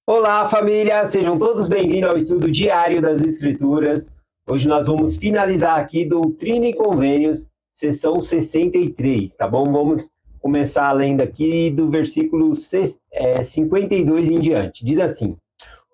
Olá, família! Sejam todos bem-vindos ao estudo diário das Escrituras. Hoje nós vamos finalizar aqui Doutrina e Convênios, sessão 63, tá bom? Vamos começar lendo aqui do versículo 52 em diante. Diz assim: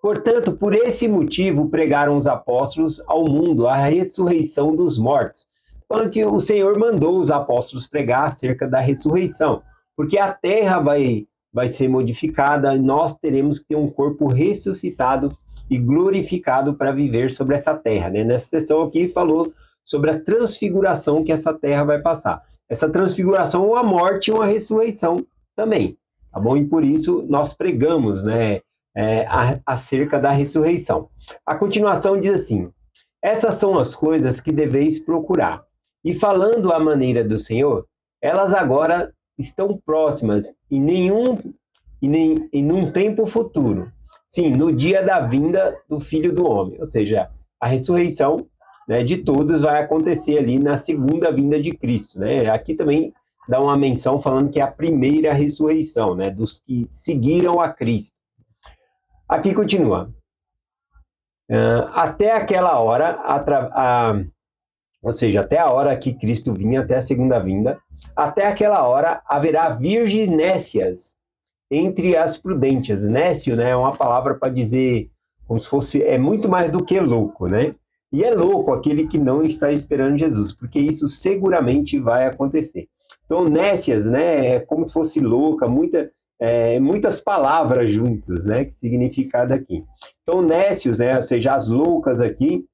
Portanto, por esse motivo pregaram os apóstolos ao mundo a ressurreição dos mortos. Falando que o Senhor mandou os apóstolos pregar acerca da ressurreição, porque a terra vai ser modificada, nós teremos que ter um corpo ressuscitado e glorificado para viver sobre essa terra. Né? Nessa sessão aqui falou sobre a transfiguração que essa terra vai passar. Essa transfiguração é uma morte e uma ressurreição também, tá bom? E por isso nós pregamos, né, acerca da ressurreição. A continuação diz assim: essas são as coisas que deveis procurar. E falando à maneira do Senhor, elas agora estão próximas em num tempo futuro. Sim, no dia da vinda do Filho do Homem. Ou seja, a ressurreição, né, de todos vai acontecer ali na segunda vinda de Cristo. Né? Aqui também dá uma menção falando que é a primeira ressurreição, né, dos que seguiram a Cristo. Aqui continua. Até aquela hora, ou seja, até a hora que Cristo vinha, até a segunda vinda, até aquela hora haverá virginécias entre as prudentes. Nécio, né, é uma palavra para dizer como se fosse, é muito mais do que louco, né? E é louco aquele que não está esperando Jesus, porque isso seguramente vai acontecer. Então, nécias, né, é como se fosse louca, muitas palavras juntas, né, que significado aqui. Então, nécios, né, ou seja, as loucas aqui,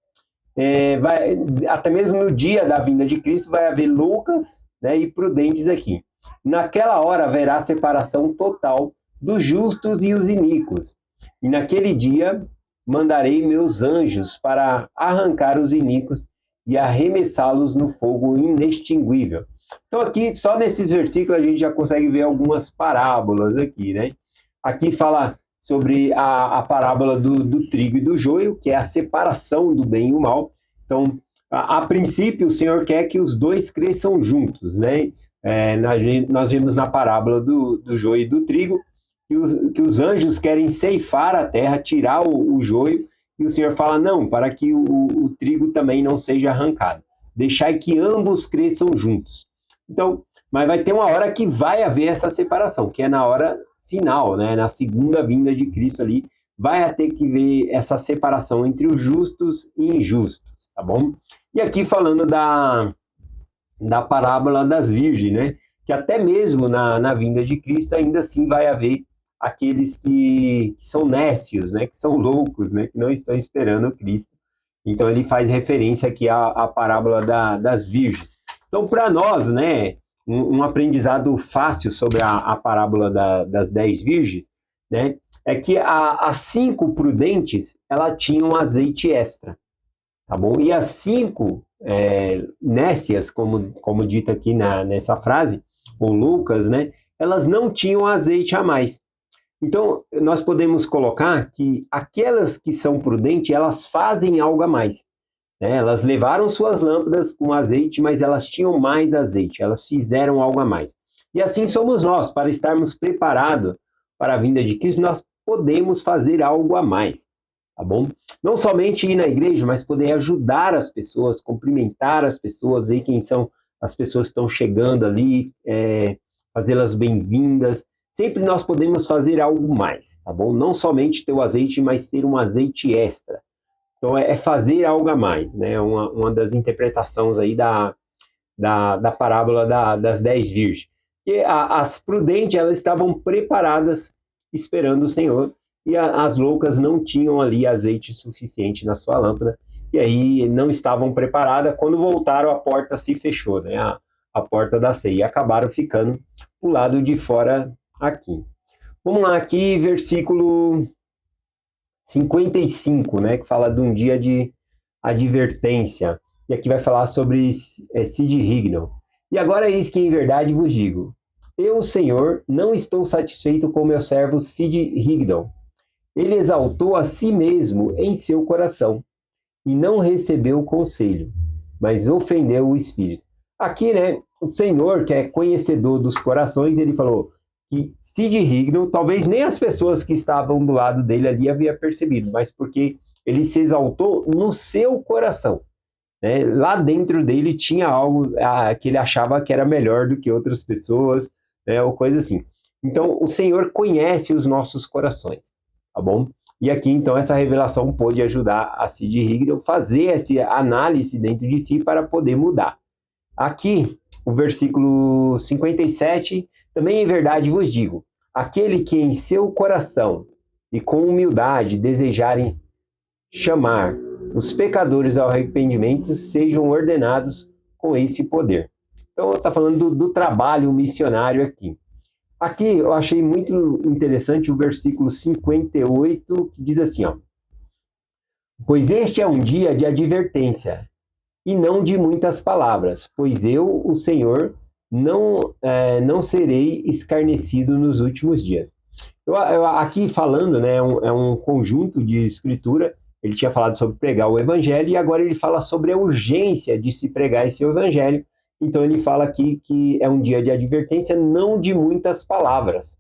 até mesmo no dia da vinda de Cristo vai haver loucas, né, e prudentes aqui. Naquela hora haverá separação total dos justos e os iníquos. E naquele dia mandarei meus anjos para arrancar os iníquos e arremessá-los no fogo inextinguível. Então aqui, só nesses versículos, a gente já consegue ver algumas parábolas aqui, né? Aqui fala sobre a parábola do trigo e do joio, que é a separação do bem e o mal. Então, a princípio, o Senhor quer que os dois cresçam juntos, né? Nós vimos na parábola do joio e do trigo que os anjos querem ceifar a terra, tirar o joio, e o Senhor fala, não, para que o trigo também não seja arrancado. Deixai que ambos cresçam juntos. Então, mas vai ter uma hora que vai haver essa separação, que é na hora final, né? Na segunda vinda de Cristo ali, vai ter que ver essa separação entre os justos e injustos, tá bom? E aqui falando da parábola das virgens, né? Que até mesmo na vinda de Cristo ainda assim vai haver aqueles que são nécios, né? Que são loucos, né? Que não estão esperando Cristo. Então ele faz referência aqui à parábola das virgens. Então para nós, né? Um aprendizado fácil sobre a parábola das 10 virgens, né? É que as 5 prudentes, ela tinham azeite extra, tá bom? E as 5 nécias, como dito aqui nessa frase, ou loucas, né? Elas não tinham azeite a mais. Então, nós podemos colocar que aquelas que são prudentes, elas fazem algo a mais. Né? Elas levaram suas lâmpadas com azeite, mas elas tinham mais azeite, elas fizeram algo a mais. E assim somos nós, para estarmos preparados para a vinda de Cristo, nós podemos fazer algo a mais, tá bom? Não somente ir na igreja, mas poder ajudar as pessoas, cumprimentar as pessoas, ver quem são as pessoas que estão chegando ali, fazê-las bem-vindas. Sempre nós podemos fazer algo mais, tá bom? Não somente ter o azeite, mas ter um azeite extra. Então, é fazer algo a mais, né? Uma das interpretações aí da parábola das 10 virgens. E as prudentes, elas estavam preparadas, esperando o Senhor, e as loucas não tinham ali azeite suficiente na sua lâmpada, e aí não estavam preparadas. Quando voltaram, a porta se fechou, né? A porta da ceia, e acabaram ficando pro lado de fora aqui. Vamos lá, aqui, versículo 55, né, que fala de um dia de advertência. E aqui vai falar sobre Sid Rigdon. E agora eis que em verdade vos digo, eu, Senhor, não estou satisfeito com meu servo Sid Rigdon. Ele exaltou a si mesmo em seu coração e não recebeu o conselho, mas ofendeu o Espírito. Aqui, né, o Senhor, que é conhecedor dos corações, ele falou, que Sid Rigdon, talvez nem as pessoas que estavam do lado dele ali havia percebido, mas porque ele se exaltou no seu coração. Né? Lá dentro dele tinha algo que ele achava que era melhor do que outras pessoas, né? Ou coisa assim. Então, o Senhor conhece os nossos corações, tá bom? E aqui, então, essa revelação pôde ajudar a Sid Rigdon a fazer essa análise dentro de si para poder mudar. Aqui, o versículo 57, também em verdade vos digo, aquele que em seu coração e com humildade desejarem chamar os pecadores ao arrependimento, sejam ordenados com esse poder. Então, está falando do trabalho missionário aqui. Aqui eu achei muito interessante o versículo 58, que diz assim, ó, pois este é um dia de advertência, e não de muitas palavras, pois eu, o Senhor, não serei escarnecido nos últimos dias. Aqui falando, né, é um conjunto de escritura, ele tinha falado sobre pregar o evangelho, e agora ele fala sobre a urgência de se pregar esse evangelho. Então ele fala aqui que é um dia de advertência, não de muitas palavras.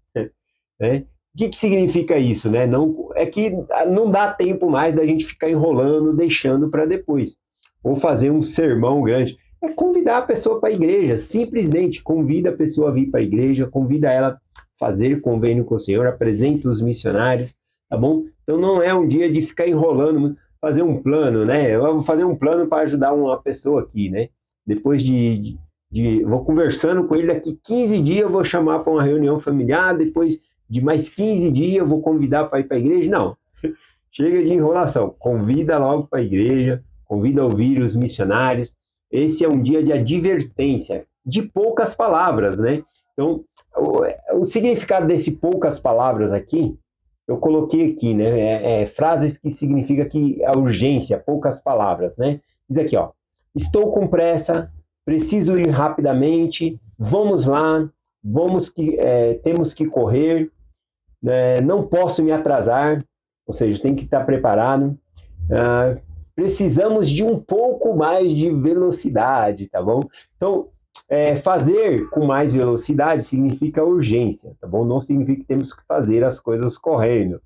Né? O que significa isso? Né? Não, é que não dá tempo mais da gente ficar enrolando, deixando para depois. Ou fazer um sermão grande. É convidar a pessoa para a igreja, simplesmente convida a pessoa a vir para a igreja, convida ela a fazer convênio com o Senhor, apresenta os missionários, tá bom? Então não é um dia de ficar enrolando, fazer um plano, né? Eu vou fazer um plano para ajudar uma pessoa aqui, né? Depois vou conversando com ele, daqui 15 dias eu vou chamar para uma reunião familiar, depois de mais 15 dias eu vou convidar para ir para a igreja. Não, chega de enrolação, convida logo para a igreja, convida a ouvir os missionários. Esse é um dia de advertência, de poucas palavras, né? Então, o significado desse poucas palavras aqui, eu coloquei aqui, né? Frases que significa que a urgência, poucas palavras, né? Diz aqui, ó, estou com pressa, preciso ir rapidamente, vamos lá, temos que correr, né? Não posso me atrasar, ou seja, tem que estar preparado. Precisamos de um pouco mais de velocidade, tá bom? Então, fazer com mais velocidade significa urgência, tá bom? Não significa que temos que fazer as coisas correndo.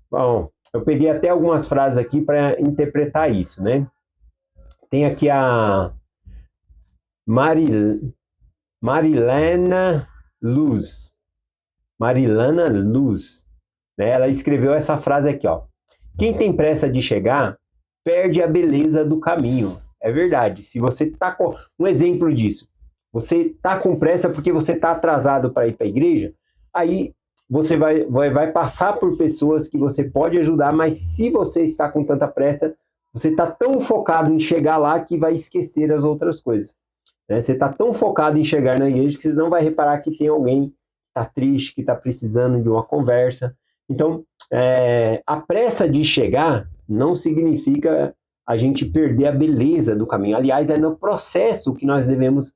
Bom, eu peguei até algumas frases aqui para interpretar isso, né? Tem aqui a Marilana Luz. Marilana Luz, né? Ela escreveu essa frase aqui, ó. Quem tem pressa de chegar, perde a beleza do caminho. É verdade. Se você está com... Um exemplo disso. Você está com pressa porque você está atrasado para ir para a igreja, aí você vai passar por pessoas que você pode ajudar, mas se você está com tanta pressa, você está tão focado em chegar lá que vai esquecer as outras coisas. Né? Você está tão focado em chegar na igreja que você não vai reparar que tem alguém que está triste, que está precisando de uma conversa. Então, a pressa de chegar não significa a gente perder a beleza do caminho. Aliás, é no processo que nós devemos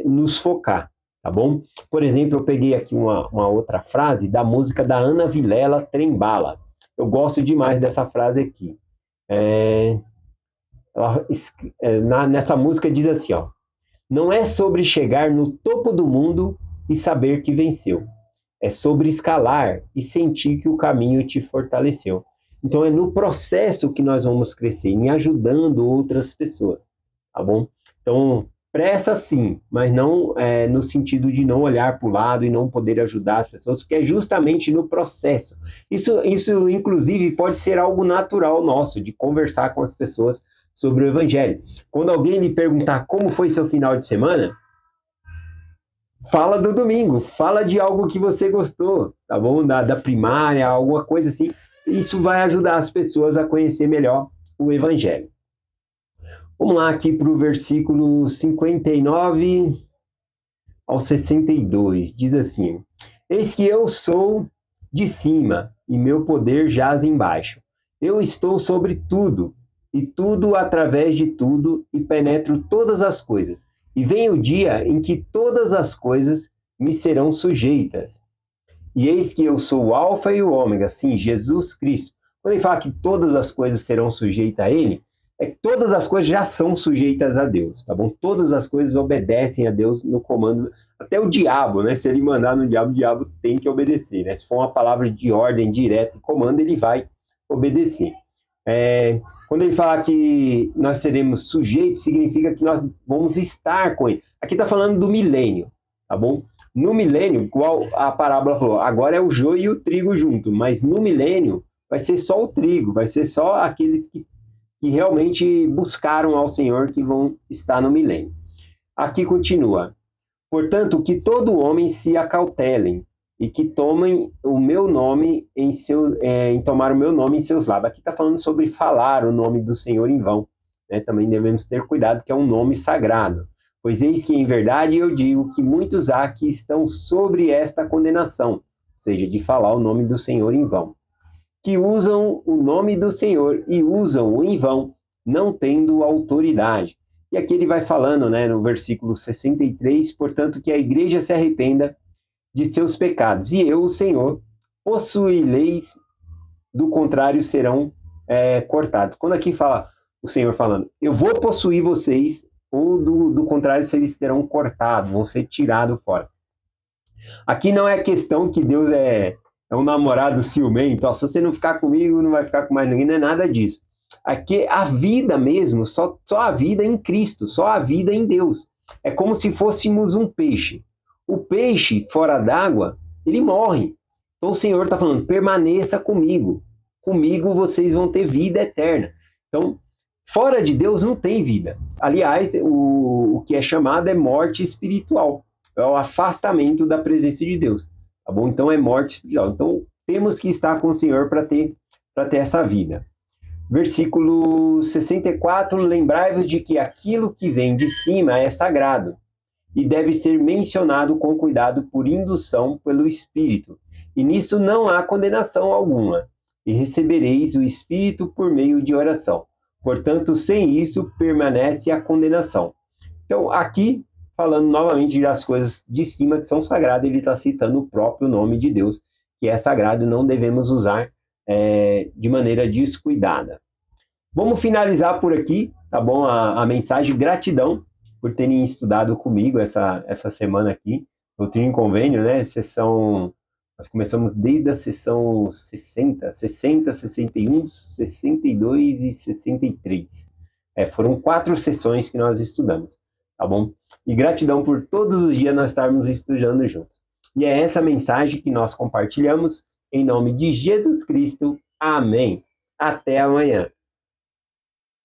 nos focar, tá bom? Por exemplo, eu peguei aqui uma outra frase da música da Ana Vilela, Trembala. Eu gosto demais dessa frase aqui. Nessa música diz assim, ó, não é sobre chegar no topo do mundo e saber que venceu. É sobre escalar e sentir que o caminho te fortaleceu. Então é no processo que nós vamos crescer, em ajudando outras pessoas, tá bom? Então, pressa sim, mas não no sentido de não olhar para o lado e não poder ajudar as pessoas, porque é justamente no processo. Isso, inclusive, pode ser algo natural nosso, de conversar com as pessoas sobre o Evangelho. Quando alguém lhe perguntar como foi seu final de semana, fala do domingo, fala de algo que você gostou, tá bom? Da primária, alguma coisa assim. Isso vai ajudar as pessoas a conhecer melhor o Evangelho. Vamos lá aqui para o versículo 59 ao 62. Diz assim, eis que eu sou de cima e meu poder jaz embaixo. Eu estou sobre tudo e tudo através de tudo e penetro todas as coisas. E vem o dia em que todas as coisas me serão sujeitas. E eis que eu sou o alfa e o ômega, sim, Jesus Cristo. Quando ele fala que todas as coisas serão sujeitas a ele, é que todas as coisas já são sujeitas a Deus, tá bom? Todas as coisas obedecem a Deus no comando, até o diabo, né? Se ele mandar no diabo, o diabo tem que obedecer, né? Se for uma palavra de ordem direta e comando, ele vai obedecer. Quando ele fala que nós seremos sujeitos, significa que nós vamos estar com ele. Aqui está falando do milênio, tá bom? No milênio, igual a parábola falou, agora é o joio e o trigo junto, mas no milênio vai ser só o trigo, vai ser só aqueles que realmente buscaram ao Senhor que vão estar no milênio. Aqui continua. Portanto, que todo homem se acautelem e que tomem o meu nome em tomar o meu nome em seus lábios. Aqui está falando sobre falar o nome do Senhor em vão. Né? Também devemos ter cuidado que é um nome sagrado. Pois eis que em verdade eu digo que muitos há que estão sobre esta condenação, ou seja, de falar o nome do Senhor em vão, que usam o nome do Senhor e usam-o em vão, não tendo autoridade. E aqui ele vai falando, né, no versículo 63, portanto, que a igreja se arrependa de seus pecados, e eu, o Senhor, possuí-leis, do contrário serão cortados. Quando aqui fala o Senhor falando, eu vou possuir vocês, ou do contrário, eles terão cortado, vão ser tirados fora. Aqui não é questão que Deus é um namorado ciumento, se você não ficar comigo, não vai ficar com mais ninguém, não é nada disso. Aqui a vida mesmo, só a vida em Cristo, só a vida em Deus. É como se fôssemos um peixe. O peixe fora d'água, ele morre. Então o Senhor está falando, permaneça comigo. Comigo vocês vão ter vida eterna. Então, fora de Deus não tem vida. Aliás, o que é chamado é morte espiritual. É o afastamento da presença de Deus. Tá bom? Então é morte espiritual. Então temos que estar com o Senhor para ter essa vida. Versículo 64, lembrai-vos de que aquilo que vem de cima é sagrado e deve ser mencionado com cuidado por indução pelo Espírito. E nisso não há condenação alguma. E recebereis o Espírito por meio de oração. Portanto, sem isso permanece a condenação. Então, aqui, falando novamente das coisas de cima que são sagradas, ele está citando o próprio nome de Deus, que é sagrado e não devemos usar de maneira descuidada. Vamos finalizar por aqui, tá bom? A mensagem, gratidão por terem estudado comigo essa semana aqui, Doutrina e Convênio, né? Nós começamos desde a sessão 60, 61, 62 e 63. Foram 4 sessões que nós estudamos, tá bom? E gratidão por todos os dias nós estarmos estudando juntos. E é essa mensagem que nós compartilhamos em nome de Jesus Cristo. Amém. Até amanhã.